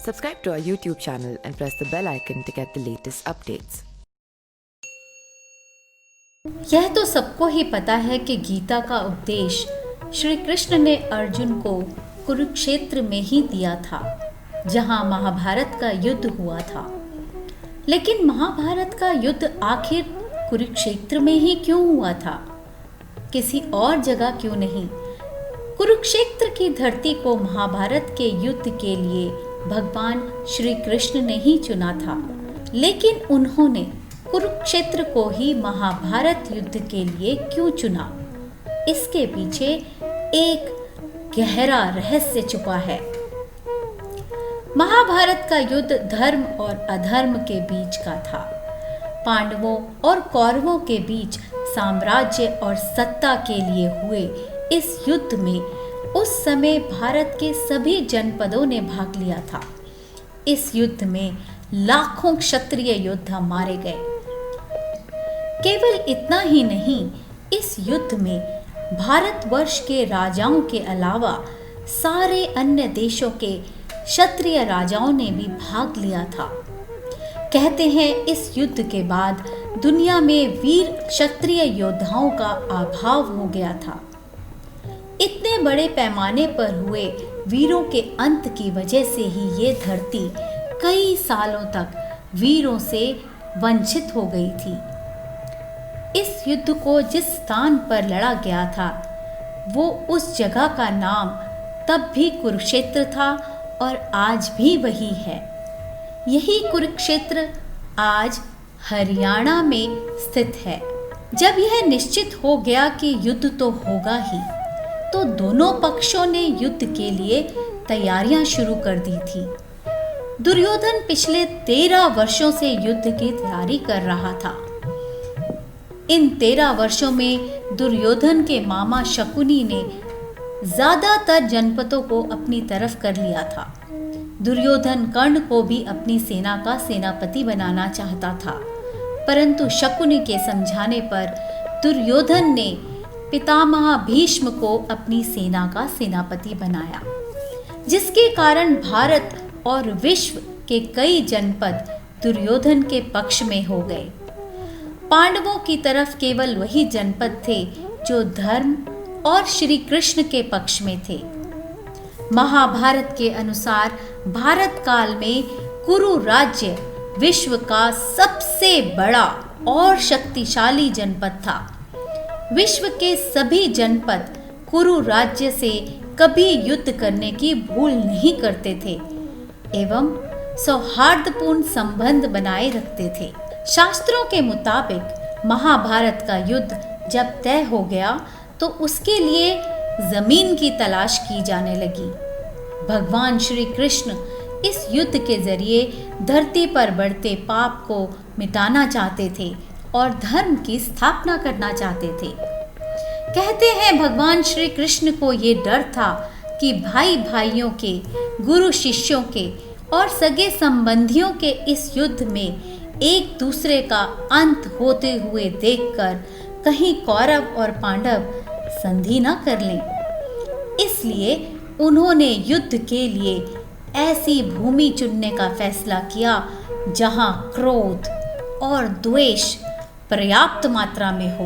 Subscribe to our YouTube channel and press the bell icon to get the latest updates. यह तो सबको ही पता है कि गीता का उपदेश श्री कृष्ण ने अर्जुन को कुरुक्षेत्र में ही दिया था, जहां महाभारत का युद्ध हुआ था। लेकिन महाभारत का युद्ध आखिर कुरुक्षेत्र में ही क्यों हुआ था? किसी और जगह क्यों नहीं? कुरुक्षेत्र की धरती को महाभारत के युद्ध के लिए भगवान श्री कृष्ण ने ही चुना था, लेकिन उन्होंने कुरुक्षेत्र को ही महाभारत युद्ध के लिए क्यों चुना? इसके पीछे एक गहरा रहस्य छुपा है। महाभारत का युद्ध धर्म और अधर्म के बीच का था। पांडवों और कौरवों के बीच साम्राज्य और सत्ता के लिए हुए इस युद्ध में उस समय भारत के सभी जनपदों ने भाग लिया था। इस युद्ध में लाखों क्षत्रिय योद्धा मारे गए। केवल इतना ही नहीं, इस युद्ध में भारतवर्ष के राजाओं के अलावा सारे अन्य देशों के क्षत्रिय राजाओं ने भी भाग लिया था। कहते हैं इस युद्ध के बाद दुनिया में वीर क्षत्रिय योद्धाओं का अभाव हो गया था। इतने बड़े पैमाने पर हुए वीरों के अंत की वजह से ही ये धरती कई सालों तक वीरों से वंचित हो गई थी। इस युद्ध को जिस स्थान पर लड़ा गया था, वो उस जगह का नाम तब भी कुरुक्षेत्र था और आज भी वही है। यही कुरुक्षेत्र आज हरियाणा में स्थित है। जब यह निश्चित हो गया कि युद्ध तो होगा ही, तो दोनों पक्षों ने युद्ध के लिए तैयारियां शुरू कर दी थी। दुर्योधन पिछले 13 वर्षों से युद्ध की तैयारी कर रहा था। इन 13 वर्षों में दुर्योधन के मामा शकुनी ने ज्यादातर जनपदों को अपनी तरफ कर लिया था। दुर्योधन कर्ण को भी अपनी सेना का सेनापति बनाना चाहता था, परंतु शकुनी के समझाने पर दुर्योधन ने पितामह भीष्म को अपनी सेना का सेनापति बनाया, जिसके कारण भारत और विश्व के कई जनपद दुर्योधन के पक्ष में हो गए। पांडवों की तरफ केवल वही जनपद थे जो धर्म और श्री कृष्ण के पक्ष में थे। महाभारत के अनुसार भारत काल में कुरु राज्य विश्व का सबसे बड़ा और शक्तिशाली जनपद था। विश्व के सभी जनपद कुरु राज्य से कभी युद्ध करने की भूल नहीं करते थे एवं सौहार्दपूर्ण संबंध बनाए रखते थे। शास्त्रों के मुताबिक महाभारत का युद्ध जब तय हो गया तो उसके लिए जमीन की तलाश की जाने लगी। भगवान श्री कृष्ण इस युद्ध के जरिए धरती पर बढ़ते पाप को मिटाना चाहते थे और धर्म की स्थापना करना चाहते थे। कहते हैं भगवान श्री कृष्ण को ये डर था कि भाई भाइयों के, गुरु शिष्यों के और सगे संबंधियों के इस युद्ध में एक दूसरे का अंत होते हुए देखकर कहीं कौरव और पांडव संधि न कर लें। इसलिए उन्होंने युद्ध के लिए ऐसी भूमि चुनने का फैसला किया जहां क्रोध और द्वेष पर्याप्त मात्रा में हो।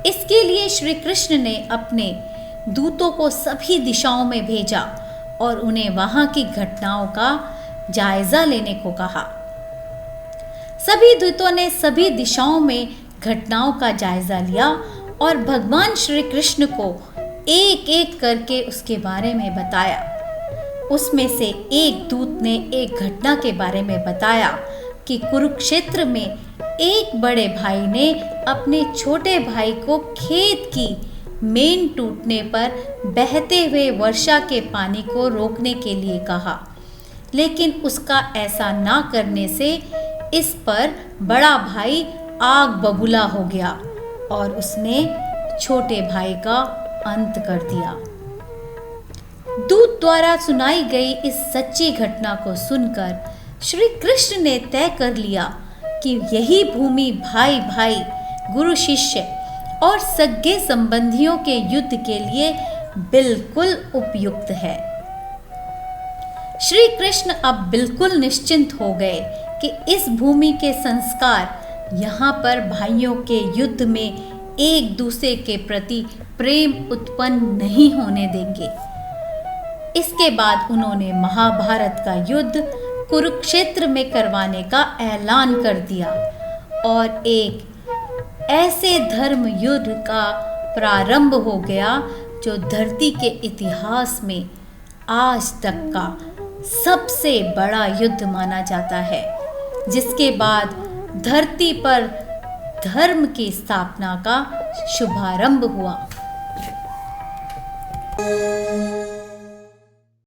इसके लिए श्री कृष्ण ने अपने दूतों को सभी दिशाओं में भेजा और उन्हें वहां की घटनाओं का जायजा लेने को कहा। सभी दूतों ने सभी दिशाओं में घटनाओं का जायजा लिया और भगवान श्री कृष्ण को एक एक करके उसके बारे में बताया। उसमें से एक दूत ने एक घटना के बारे में बताया कि कुरुक्षेत्र में एक बड़े भाई ने अपने छोटे भाई को खेत की मेन टूटने पर बहते हुए वर्षा के पानी को रोकने के लिए कहा, लेकिन उसका ऐसा ना करने से इस पर बड़ा भाई आग बबूला हो गया और उसने छोटे भाई का अंत कर दिया। दूत द्वारा सुनाई गई इस सच्ची घटना को सुनकर श्री कृष्ण ने तय कर लिया कि यही भूमि भाई भाई, गुरु शिष्य और सगे संबंधियों के युद्ध के लिए बिल्कुल उपयुक्त है। श्री कृष्ण अब बिल्कुल निश्चिंत हो गए कि इस भूमि के संस्कार यहाँ पर भाइयों के युद्ध में एक दूसरे के प्रति प्रेम उत्पन्न नहीं होने देंगे। इसके बाद उन्होंने महाभारत का युद्ध कुरुक्षेत्र में करवाने का ऐलान कर दिया और एक ऐसे धर्म युद्ध का प्रारंभ हो गया जो धरती के इतिहास में आज तक का सबसे बड़ा युद्ध माना जाता है, जिसके बाद धरती पर धर्म की स्थापना का शुभारंभ हुआ।